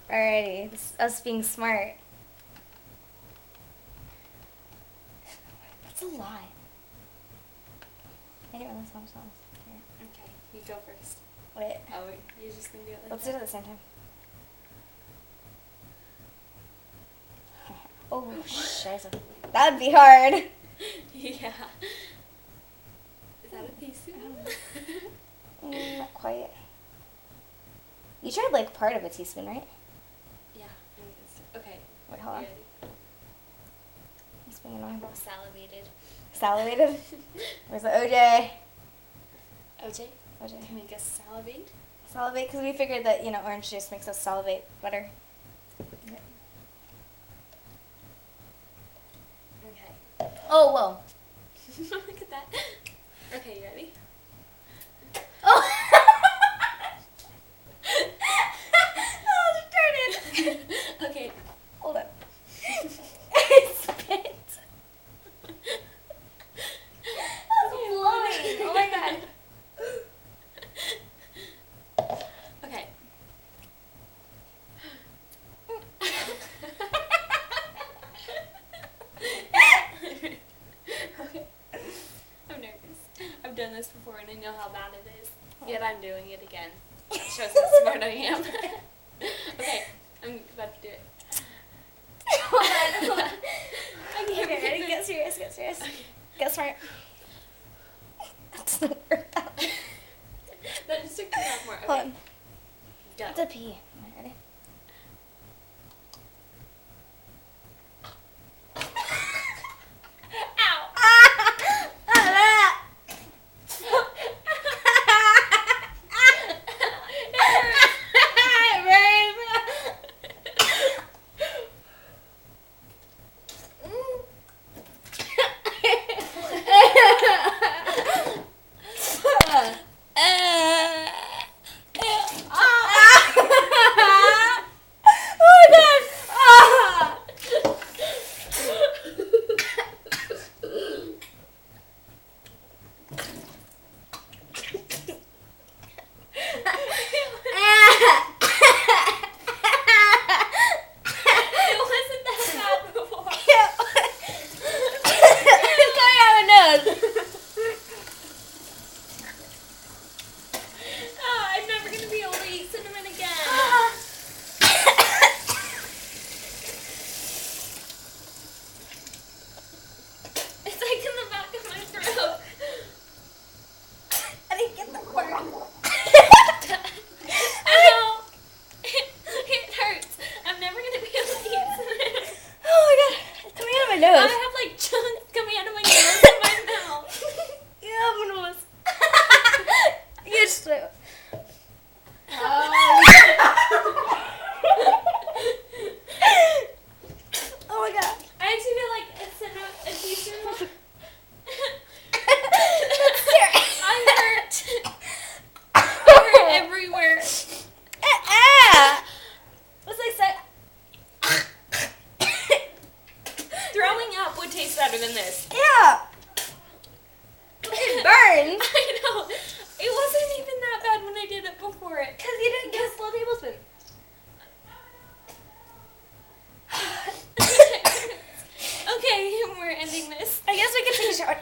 Alrighty, this is us being smart. That's a lot. I didn't realize how much that was. Here. Okay, you go first. Wait, Oh, wait, you're just gonna do it like let's do it at the same time. Oh, scheiße. That would be hard. Yeah. Is that a teaspoon? Not quite. You tried like part of a teaspoon, right? Yeah. Okay. Wait, hold on. You ready? It's being annoying. I'm salivated. Salivated? Where's the OJ? OJ, OJ. make us salivate. Salivate, because we figured that, orange juice makes us salivate better. Okay. Oh, whoa. Look at that. Okay, you ready? Oh! Oh, darn it. Okay. Hold on. I spit. That's blowing. Oh my god. Okay. Okay. I'm nervous. I've done this before and I know how bad it is. Yet I'm doing it again. It shows how smart I am. Okay, I'm about to do it. Hold on. I can't Okay, ready? breathe. Get serious, get serious. Okay. Get smart. That's not worth that. That just took me out more. Hold Okay. on. Done. It's a pee. Ready? Ow! It wasn't that bad before. Oh, I'm never gonna be able to eat cinnamon again. It's like in the back of my throat. I didn't get the word. Ow! It hurts. I'm never gonna be able to eat cinnamon. Oh my god, it's coming out of my I nose. have like chunks coming out of my nose and my mouth. Yeah, I'm gonna lose. You just wait. Oh my god. I actually feel like a teaspoon. That's I hurt. I hurt everywhere. What's I say? Throwing up would taste better than this. Yeah. It burns. I know. It wasn't even that bad when I did it before it. Because you didn't get a slow tablespoon. Okay, we're ending this. I guess we can take a shower.